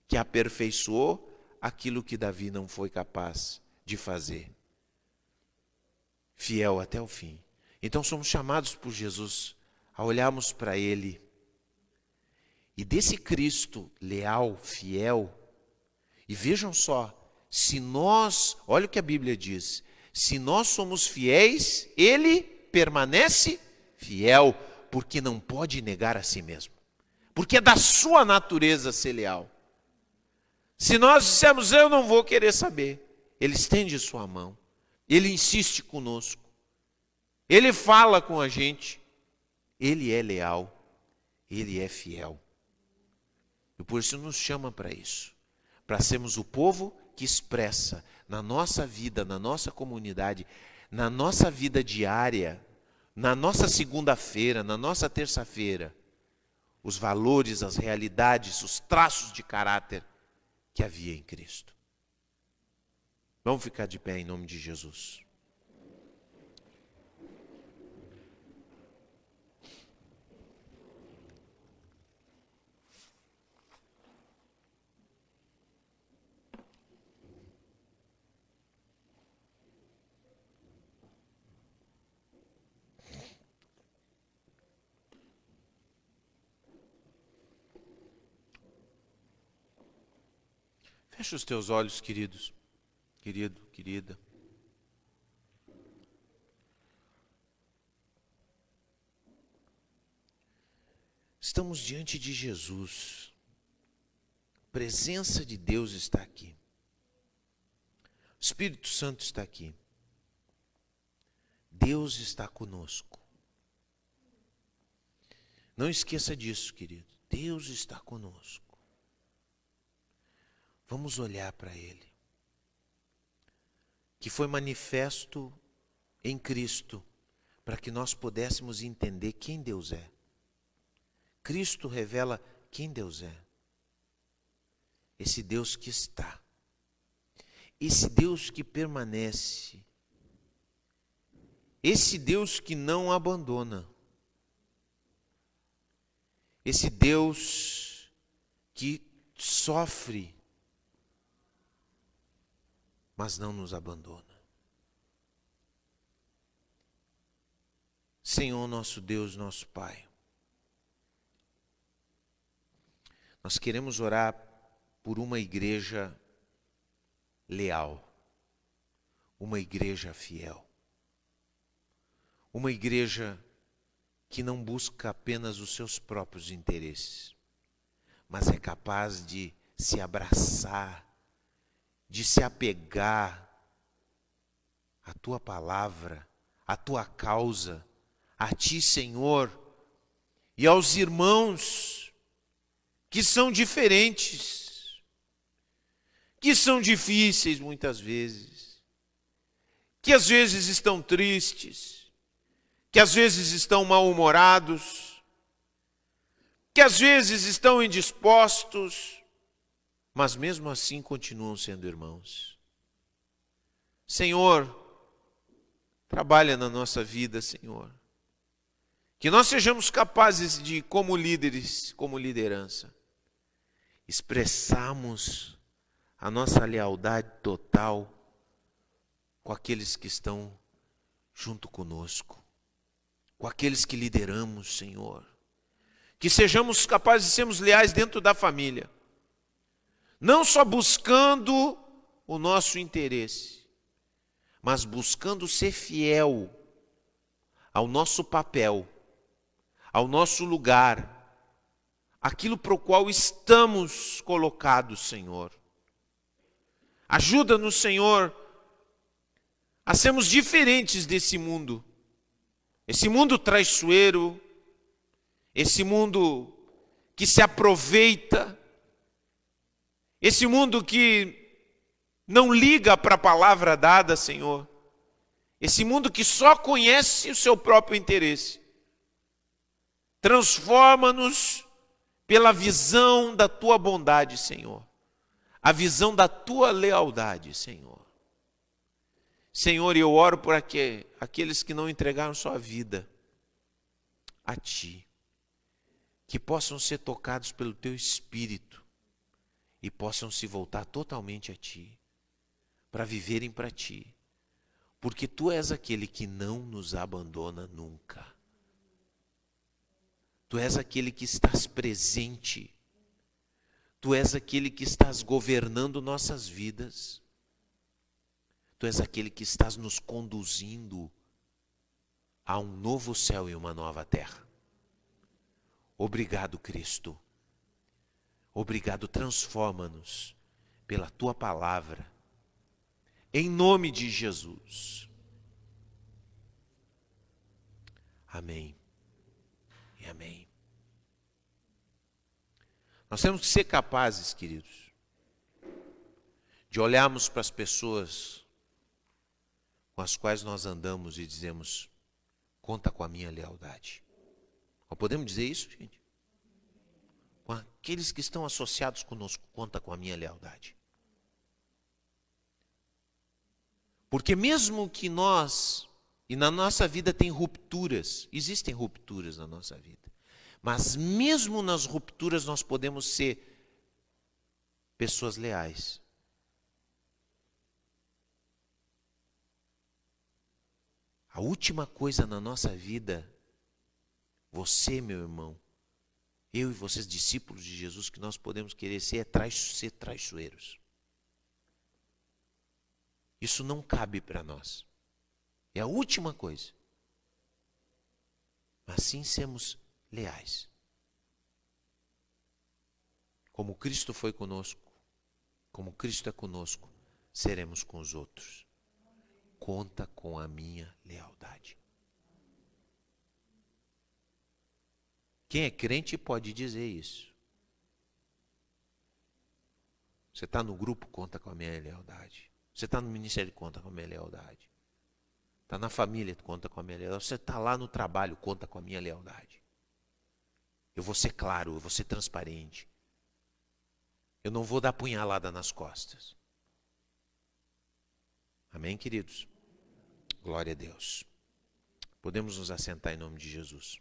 S1: que aperfeiçoou aquilo que Davi não foi capaz de fazer. Fiel até o fim. Então somos chamados por Jesus a olharmos para Ele. E desse Cristo leal, fiel, e vejam só, se nós, olha o que a Bíblia diz, se nós somos fiéis, Ele permanece fiel, porque não pode negar a si mesmo. Porque é da sua natureza ser leal. Se nós dissermos, eu não vou querer saber, Ele estende sua mão, Ele insiste conosco, Ele fala com a gente, Ele é leal, Ele é fiel. E por isso nos chama para isso, para sermos o povo que expressa na nossa vida, na nossa comunidade, na nossa vida diária, na nossa segunda-feira, na nossa terça-feira, os valores, as realidades, os traços de caráter que havia em Cristo. Vamos ficar de pé em nome de Jesus. Fecha os teus olhos, queridos, querido, querida. Estamos diante de Jesus. A presença de Deus está aqui. Espírito Santo está aqui. Deus está conosco. Não esqueça disso, querido. Deus está conosco. Vamos olhar para Ele, que foi manifesto em Cristo, para que nós pudéssemos entender quem Deus é. Cristo revela quem Deus é. Esse Deus que está. Esse Deus que permanece. Esse Deus que não abandona. Esse Deus que sofre, mas não nos abandona. Senhor, nosso Deus, nosso Pai, nós queremos orar por uma igreja leal, uma igreja fiel, uma igreja que não busca apenas os seus próprios interesses, mas é capaz de se abraçar, de se apegar à Tua palavra, à Tua causa, a Ti, Senhor, e aos irmãos que são diferentes, que são difíceis muitas vezes, que às vezes estão tristes, que às vezes estão mal-humorados, que às vezes estão indispostos, mas mesmo assim continuam sendo irmãos. Senhor, trabalha na nossa vida, Senhor. Que nós sejamos capazes de, como líderes, como liderança, expressarmos a nossa lealdade total com aqueles que estão junto conosco, com aqueles que lideramos, Senhor. Que sejamos capazes de sermos leais dentro da família, não só buscando o nosso interesse, mas buscando ser fiel ao nosso papel, ao nosso lugar, aquilo para o qual estamos colocados, Senhor. Ajuda-nos, Senhor, a sermos diferentes desse mundo. Esse mundo traiçoeiro, esse mundo que se aproveita, esse mundo que não liga para a palavra dada, Senhor. Esse mundo que só conhece o seu próprio interesse. Transforma-nos pela visão da Tua bondade, Senhor. A visão da Tua lealdade, Senhor. Senhor, eu oro por aqueles que não entregaram sua vida a Ti, que possam ser tocados pelo Teu Espírito e possam se voltar totalmente a Ti, para viverem para Ti, porque Tu és aquele que não nos abandona nunca. Tu és aquele que estás presente, Tu és aquele que estás governando nossas vidas. Tu és aquele que estás nos conduzindo a um novo céu e uma nova terra. Obrigado, Cristo. Obrigado, transforma-nos pela Tua palavra. Em nome de Jesus. Amém e amém. Nós temos que ser capazes, queridos, de olharmos para as pessoas com as quais nós andamos e dizemos: conta com a minha lealdade. Nós podemos dizer isso, gente? Com aqueles que estão associados conosco, conta com a minha lealdade. Porque mesmo que nós, e na nossa vida tem rupturas, existem rupturas na nossa vida, mas mesmo nas rupturas nós podemos ser pessoas leais. A última coisa na nossa vida, você, meu irmão, eu e vocês, discípulos de Jesus, que nós podemos querer ser ser traiçoeiros. Isso não cabe para nós. É a última coisa. Mas sim sermos leais. Como Cristo foi conosco, como Cristo é conosco, seremos com os outros. Conta com a minha lealdade. Quem é crente pode dizer isso. Você está no grupo, conta com a minha lealdade. Você está no ministério, conta com a minha lealdade. Está na família, conta com a minha lealdade. Você está lá no trabalho, conta com a minha lealdade. Eu vou ser claro, eu vou ser transparente. Eu não vou dar punhalada nas costas. Amém, queridos? Glória a Deus. Podemos nos assentar em nome de Jesus.